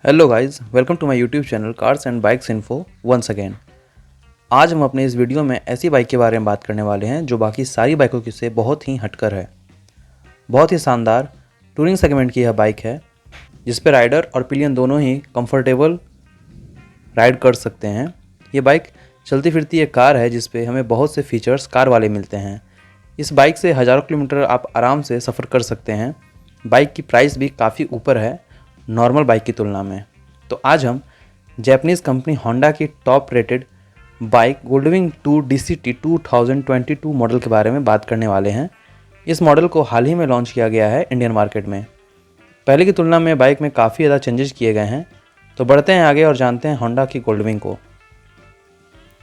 Hello guys, welcome to my YouTube channel cars and bikes info once again. आज हम अपने इस video में ऐसी बाइक के बारे में बात करने वाले हैं जो बाकी सारी बाइकों की से बहुत ही हटकर है। बहुत ही शानदार टूरिंग सेगमेंट की यह बाइक है जिस पे राइडर और पिलियन दोनों ही कंफर्टेबल राइड कर सकते हैं। ये बाइक चलती फिरती एक कार है जिस पे हमें बहुत से फीचर्स कार वाले मिलते हैं। इस बाइक से हज़ारों किलोमीटर आप आराम से सफ़र कर सकते हैं। बाइक की प्राइस भी काफ़ी ऊपर है नॉर्मल बाइक की तुलना में। तो आज हम जापानीज़ कंपनी होंडा की top rated bike Goldwing 2 DCT 2022 model के बारे में बात करने वाले हैं। इस मॉडल को हाल ही में लॉन्च किया गया है इंडियन मार्केट में। पहले की तुलना में बाइक में काफ़ी ज़्यादा चेंजेस किए गए हैं। तो बढ़ते हैं आगे और जानते हैं होंडा की गोल्डविंग को।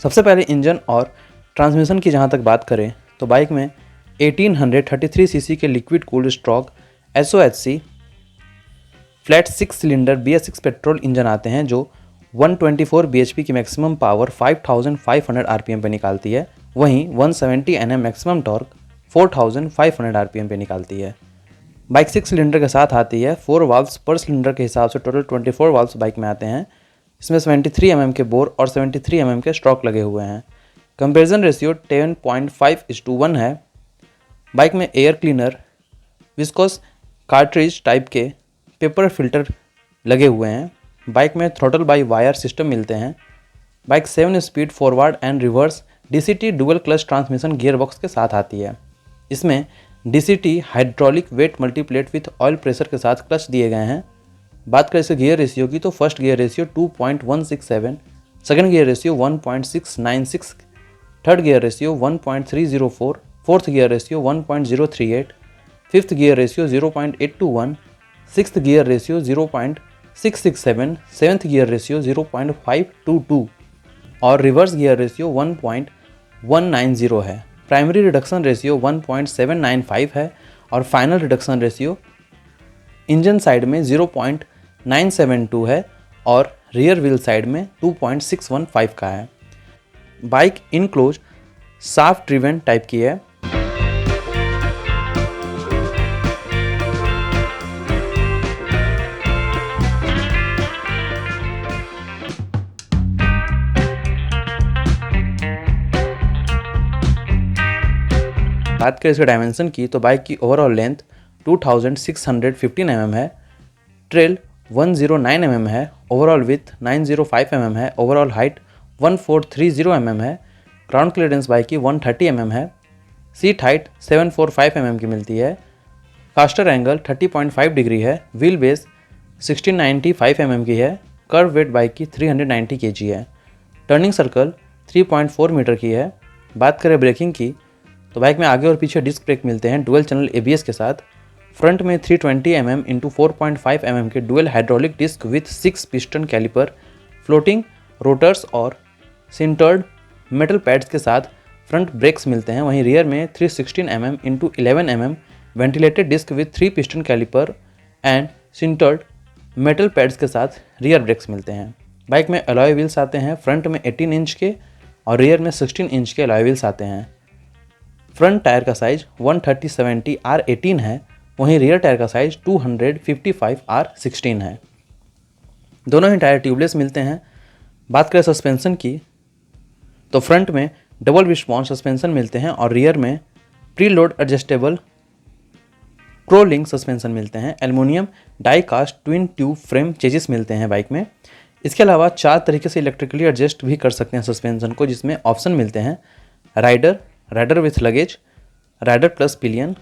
सबसे पहले इंजन और ट्रांसमिशन की जहाँ तक बात करें तो बाइक में 1833 सीसी के liquid cooled stroke SOHC flat 6 cylinder BS6 petrol engine आते हैं जो 124 bhp की मैक्सिमम पावर 5500 RPM पे निकालती है। वहीं 170 Nm मैक्सिमम टॉर्क 4500 RPM पे निकालती है। बाइक 6 सिलेंडर के साथ आती है। 4 वाल्व्स पर सिलेंडर के हिसाब से टोटल 24 वाल्व्स बाइक में आते हैं। इसमें 73 mm के बोर और 73 mm के स्ट्रोक लगे हुए हैं। कंपेरिजन रेशियो 10.5:1 है। बाइक में air cleaner viscose cartridge type के पेपर फिल्टर लगे हुए हैं। बाइक में थ्रोटल बाई वायर सिस्टम मिलते हैं। Bike 7 speed forward and reverse DCT dual clutch transmission gear box के साथ आती है। इसमें DCT hydraulic wet multiplate with oil pressure के साथ क्लच दिए गए हैं। बात करें इसके गियर रेशियो की तो first gear ratio 2.167, second gear ratio 1.696, third gear ratio 1.304, fourth gear ratio 1.038, fifth gear ratio 0.821, sixth gear ratio 0.667, seventh gear ratio 0.522 और रिवर्स गियर रेशियो 1.190 है। प्राइमरी रिडक्शन रेशियो 1.795 है और final reduction ratio engine side में 0.972 है और rear wheel side में 2.615 का है। Bike enclose shaft driven type की है। बात करें इसके डायमेंशन की तो बाइक की ओवरऑल लेंथ 2615 mm है, ट्रेल 109 mm है, ओवरऑल विथ 905 mm है, ओवरऑल हाइट 1430 mm है, ग्राउंड क्लियरेंस बाइक की 130 mm है, सीट हाइट 745 mm की मिलती है, कास्टर एंगल 30.5 डिग्री है, व्हील बेस 1695 mm की है, कर्व वेट बाइक की 390 kg है, टर्निंग सर्कल 3.4 मीटर की है। बात करें ब्रेकिंग की तो बाइक में आगे और पीछे डिस्क ब्रेक मिलते हैं डुअल चैनल ABS के साथ। फ्रंट में 320 mm × 4.5 mm के dual hydraulic disc with 6 piston caliper, floating rotors और सिंटर्ड मेटल पैड्स के साथ फ्रंट ब्रेक्स मिलते हैं। वहीं रियर में 316 mm × 11 mm ventilated disc with 3 piston caliper and sintered metal pads के साथ रियर ब्रेक्स मिलते हैं। बाइक में अलॉय व्हील्स आते हैं। फ्रंट में 18 इंच के और रियर में 16 इंच के अलॉय व्हील्स आते हैं। फ्रंट टायर का साइज 130/70 R18 है, वहीं रियर टायर का साइज 255 R16 है। दोनों ही टायर ट्यूबलेस मिलते हैं। बात करें सस्पेंशन की तो फ्रंट में डबल विशबोन सस्पेंशन मिलते हैं और रियर में प्री लोड एडजस्टेबल क्रोलिंग सस्पेंशन मिलते हैं। Aluminium die cast twin tube frame chassis मिलते हैं बाइक में। इसके अलावा 4 तरीके से इलेक्ट्रिकली एडजस्ट भी कर सकते हैं सस्पेंशन को, जिसमें ऑप्शन मिलते हैं rider with luggage, rider plus pillion,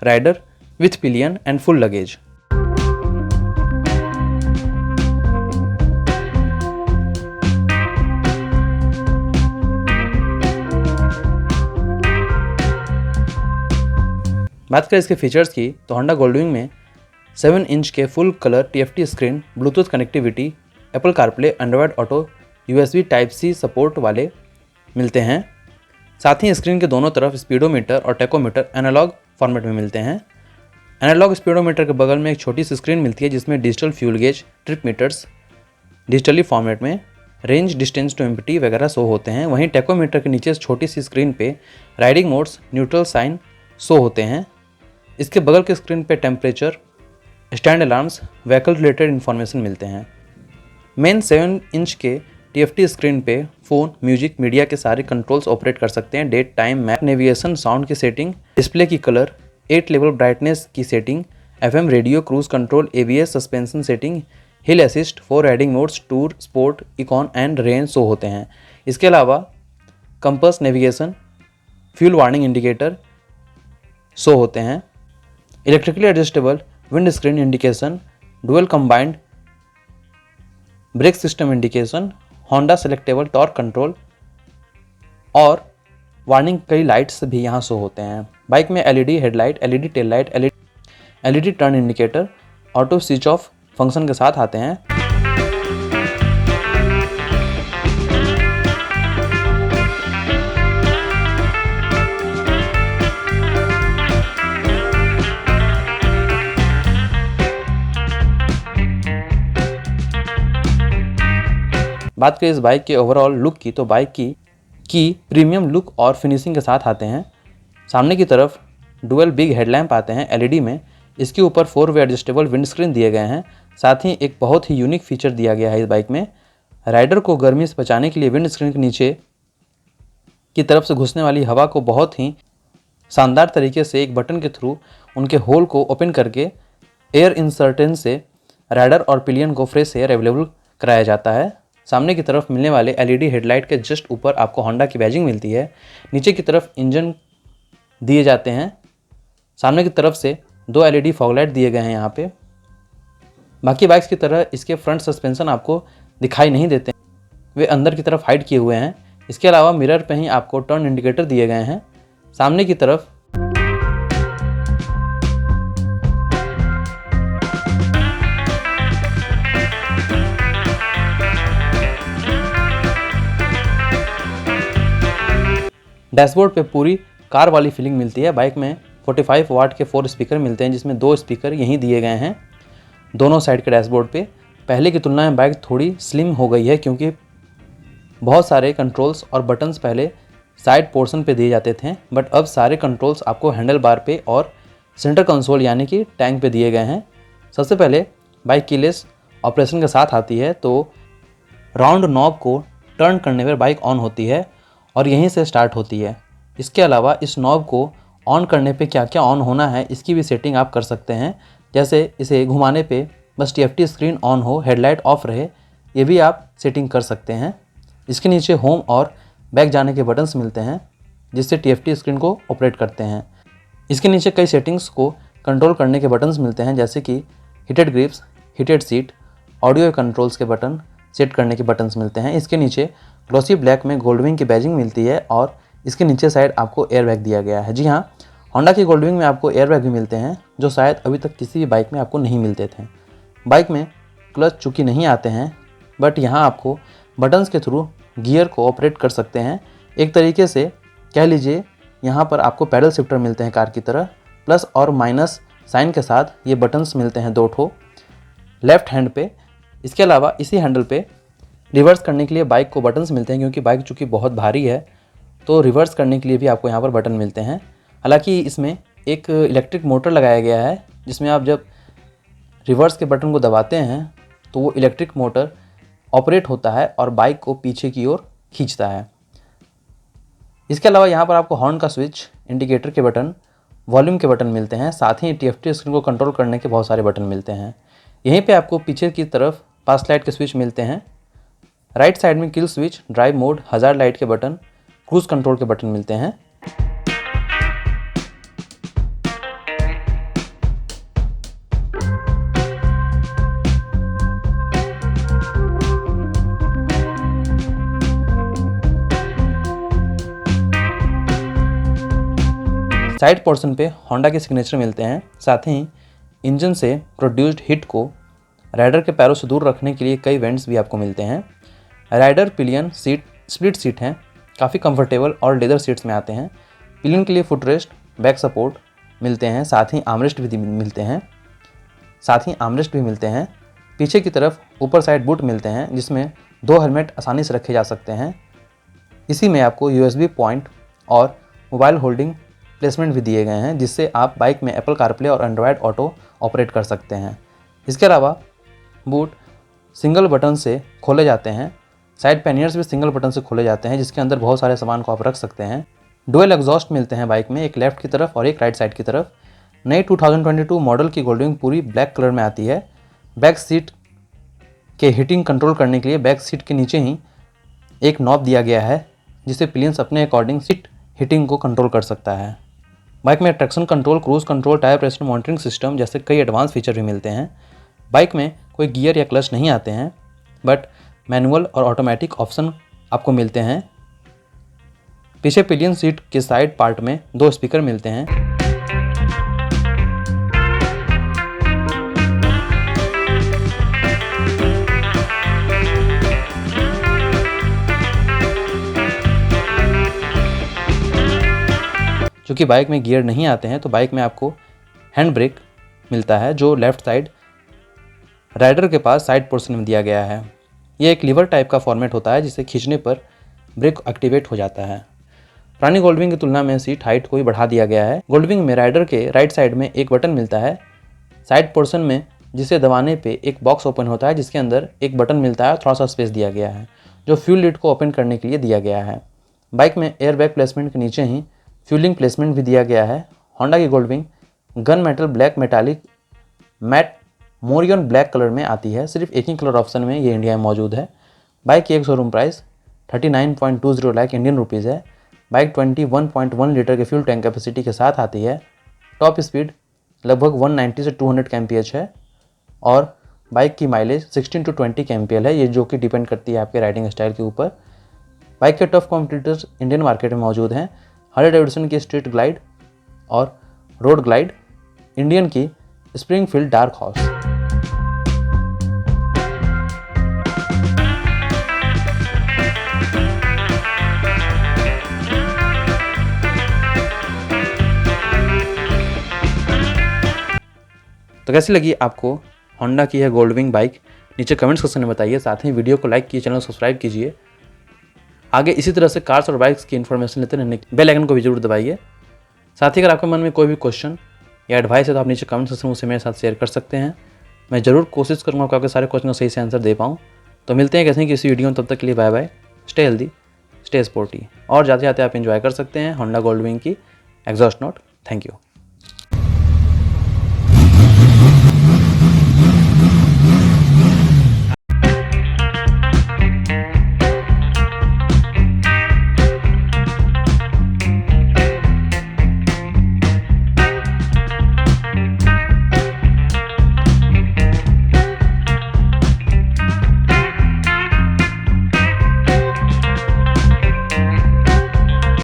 rider with pillion and full luggage. बात करें इसके फीचर्स की तो होंडा गोल्डविंग में 7 इंच के full colour TFT screen, Bluetooth connectivity, Apple CarPlay, Android auto, USB Type-C support वाले मिलते हैं। साथ ही स्क्रीन के दोनों तरफ स्पीडोमीटर और टेकोमीटर एनालॉग फॉर्मेट में मिलते हैं। एनालॉग स्पीडोमीटर के बगल में एक छोटी सी स्क्रीन मिलती है जिसमें digital fuel gauge, trip meters digitally format में, रेंज, डिस्टेंस टू एम्प्टी वगैरह शो होते हैं। वहीं टेकोमीटर के नीचे छोटी सी स्क्रीन पे riding modes, neutral sign show होते हैं। इसके बगल के स्क्रीन पे temperature, stand alarms, vehicle related information मिलते हैं। मेन 7 इंच के TFT स्क्रीन पे फ़ोन, म्यूजिक, मीडिया के सारे कंट्रोल्स ऑपरेट कर सकते हैं। Date, time, map, navigation, sound की सेटिंग, डिस्प्ले की कलर, 8 लेवल ब्राइटनेस की setting, FM radio, cruise control, ABS, suspension setting, hill assist, 4 riding modes, tour, sport, icon and rain show होते हैं। इसके अलावा compass, navigation, fuel warning indicator show होते हैं। Electrically adjustable wind screen indication, dual combined brake system indication, Honda selectable torque control और warning कई lights भी यहाँ शो होते हैं। बाइक में LED headlight, LED tail light, LED turn indicator, auto switch off function के साथ आते हैं। बात करें इस बाइक के ओवरऑल लुक की, तो बाइक की प्रीमियम लुक और फिनिशिंग के साथ आते हैं। सामने की तरफ डुअल बिग हेडलैम्प आते हैं LED में। इसके ऊपर 4 वे एडजस्टेबल विंडस्क्रीन दिए गए हैं। साथ ही एक बहुत ही यूनिक फीचर दिया गया है इस बाइक में। राइडर को गर्मी से बचाने के लिए विंडस्क्रीन के नीचे की तरफ से घुसने वाली हवा को बहुत ही शानदार तरीके से एक बटन के थ्रू उनके होल को ओपन करके एयर इंसर्टेन से राइडर और पिलियन को फ्रेश एयर अवेलेबल कराया जाता है। सामने की तरफ मिलने वाले LED हेडलाइट के जस्ट ऊपर आपको होंडा की बैजिंग मिलती है। नीचे की तरफ इंजन दिए जाते हैं। सामने की तरफ से 2 LED फॉगलाइट दिए गए हैं यहाँ पे। बाकी बाइक्स की तरह इसके फ्रंट सस्पेंशन आपको दिखाई नहीं देते, वे अंदर की तरफ हाइड किए हुए हैं। इसके अलावा मिरर पे ही आपको टर्न इंडिकेटर दिए गए हैं। सामने की तरफ डैशबोर्ड पे पूरी कार वाली फीलिंग मिलती है। बाइक में 45 वाट के 4 स्पीकर मिलते हैं, जिसमें 2 स्पीकर यहीं दिए गए हैं दोनों साइड के डैशबोर्ड पे। पहले की तुलना में बाइक थोड़ी स्लिम हो गई है, क्योंकि बहुत सारे कंट्रोल्स और बटन्स पहले साइड पोर्शन पे दिए जाते थे, बट अब सारे कंट्रोल्स आपको हैंडल बार पे और सेंटर कंसोल यानी कि टैंक पे दिए गए हैं। सबसे पहले बाइक कीलेस ऑपरेशन के साथ आती है, तो राउंड नॉब को टर्न करने पर बाइक ऑन होती है और यहीं से स्टार्ट होती है। इसके अलावा इस नॉब को ऑन करने पे क्या क्या ऑन होना है इसकी भी सेटिंग आप कर सकते हैं। जैसे इसे घुमाने पे बस TFT स्क्रीन ऑन हो, हेडलाइट ऑफ रहे, ये भी आप सेटिंग कर सकते हैं। इसके नीचे होम और बैक जाने के बटन्स मिलते हैं, जिससे TFT स्क्रीन को ऑपरेट करते हैं। इसके नीचे कई सेटिंग्स को कंट्रोल करने के बटन्स मिलते हैं, जैसे कि heated grips, heated seat, audio controls के बटन सेट करने के बटन्स मिलते हैं। इसके नीचे ग्लॉसी ब्लैक में गोल्डविंग की बैजिंग मिलती है और इसके नीचे साइड आपको एयरबैग दिया गया है। जी हाँ, होंडा की गोल्डविंग में आपको एयरबैग भी मिलते हैं, जो शायद अभी तक किसी भी बाइक में आपको नहीं मिलते थे। बाइक में क्लच चूँकि नहीं आते हैं, बट यहाँ आपको बटन्स के थ्रू गियर को ऑपरेट कर सकते हैं। एक तरीके से कह लीजिए यहाँ पर आपको पैडल शिफ्टर मिलते हैं कार की तरह, प्लस और माइनस साइन के साथ ये बटन्स मिलते हैं 2 ठो लेफ्ट हैंड पे। इसके अलावा इसी हैंडल पे रिवर्स करने के लिए बाइक को बटन्स मिलते हैं, क्योंकि बाइक चूँकि बहुत भारी है तो रिवर्स करने के लिए भी आपको यहाँ पर बटन मिलते हैं। हालांकि इसमें एक इलेक्ट्रिक मोटर लगाया गया है, जिसमें आप जब रिवर्स के बटन को दबाते हैं तो वो इलेक्ट्रिक मोटर ऑपरेट होता है और बाइक को पीछे की ओर खींचता है। इसके अलावा यहाँ पर आपको हॉर्न का स्विच, इंडिकेटर के बटन, वॉल्यूम के बटन मिलते हैं। साथ ही TFT स्क्रीन को कंट्रोल करने के बहुत सारे बटन मिलते हैं। यहीं पे आपको पीछे की तरफ पास लाइट के स्विच मिलते हैं। राइट साइड में kill switch, drive mode, hazard light के बटन, क्रूज कंट्रोल के बटन मिलते हैं। साइड पोर्शन पे होंडा के सिग्नेचर मिलते हैं। साथ ही इंजन से प्रोड्यूस्ड हीट को राइडर के पैरों से दूर रखने के लिए कई वेंट्स भी आपको मिलते हैं। Rider pillion seat split seat हैं, काफ़ी कंफर्टेबल और लेदर सीट्स में आते हैं। पिलियन के लिए फुटरेस्ट, बैक सपोर्ट मिलते हैं। साथ ही आर्मरेस्ट भी मिलते हैं। पीछे की तरफ ऊपर साइड बूट मिलते हैं, जिसमें 2 हेलमेट आसानी से रखे जा सकते हैं। इसी में आपको USB पॉइंट और मोबाइल होल्डिंग प्लेसमेंट भी दिए गए हैं, जिससे आप बाइक में एप्पल कारप्ले और एंड्रॉयड ऑटो ऑपरेट कर सकते हैं। इसके अलावा बूट सिंगल बटन से खोले जाते हैं। साइड पैनियर्स भी सिंगल बटन से खोले जाते हैं, जिसके अंदर बहुत सारे सामान को आप रख सकते हैं। डुअल एग्जॉस्ट मिलते हैं बाइक में, एक लेफ्ट की तरफ और एक राइट साइड की तरफ। नई 2022 मॉडल की गोल्डविंग पूरी ब्लैक कलर में आती है। बैक सीट के हीटिंग कंट्रोल करने के लिए बैक सीट के नीचे ही एक नॉब दिया गया है, जिससे प्लेयर्स अपने अकॉर्डिंग सीट हीटिंग को कंट्रोल कर सकता है। बाइक में traction control, cruise control, tyre pressure monitoring system जैसे कई एडवांस फीचर भी मिलते हैं। बाइक में कोई गियर या क्लच नहीं आते हैं, बट मैनुअल और ऑटोमेटिक ऑप्शन आपको मिलते हैं। पीछे पिलियन सीट के साइड पार्ट में 2 स्पीकर मिलते हैं। चूँकि बाइक में गियर नहीं आते हैं, तो बाइक में आपको हैंड ब्रेक मिलता है, जो लेफ़्ट साइड राइडर के पास साइड पोर्शन में दिया गया है। ये एक लीवर टाइप का फॉर्मेट होता है, जिसे खींचने पर ब्रेक एक्टिवेट हो जाता है। पुरानी गोल्डविंग की तुलना में सीट हाइट को भी बढ़ा दिया गया है। गोल्डविंग में राइडर के राइट साइड में एक बटन मिलता है साइड पोर्शन में, जिसे दबाने पे एक बॉक्स ओपन होता है, जिसके अंदर एक बटन मिलता है, थोड़ा सा स्पेस दिया गया है, जो फ्यूल लिड को ओपन करने के लिए दिया गया है। बाइक में एयर बैग प्लेसमेंट के नीचे ही फ्यूलिंग प्लेसमेंट भी दिया गया है। होंडा की Goldwing gun metal black metallic matte Morion black colour में आती है। सिर्फ एक ही कलर ऑप्शन में ये इंडिया में मौजूद है। बाइक की एक showroom price 39.20 lakh Indian rupees है। बाइक 21.1 लीटर के फ्यूल टैंक कैपेसिटी के साथ आती है। टॉप स्पीड लगभग 190 से 200 kmph है और बाइक की माइलेज 16 to 20 kmpl है, ये जो कि डिपेंड करती है आपके राइडिंग स्टाइल के ऊपर। बाइक के टफ कॉम्पिटिटर्स इंडियन मार्केट में मौजूद हैं। हार्ले डेविडसन की स्ट्रीट ग्लाइड और रोड ग्लाइड, इंडियन की स्प्रिंगफील्ड डार्क हॉर्स। तो कैसी लगी आपको होंडा की यह गोल्डविंग बाइक? नीचे कमेंट सेक्शन में बताइए। साथ ही वीडियो को लाइक कीजिए, चैनल को सब्सक्राइब कीजिए। आगे इसी तरह से कार्स और बाइक्स की इन्फॉर्मेशन लेते रहने बेल आइकन को भी जरूर दबाइए। साथ ही अगर आपके मन में कोई भी क्वेश्चन या एडवाइस है तो आप नीचे कमेंट सेक्शन में उसे मेरे साथ शेयर कर सकते हैं। मैं ज़रूर कोशिश करूँगा कि आपके सारे क्वेश्चन का सही से आंसर दे पाऊँ। तो मिलते हैं कैसे किसी वीडियो में, तब तक के लिए bye bye. Stay healthy, stay sporty और जाते जाते आप एंजॉय कर सकते हैं होंडा गोल्डविंग की एग्जॉस्ट नोट। Thank you.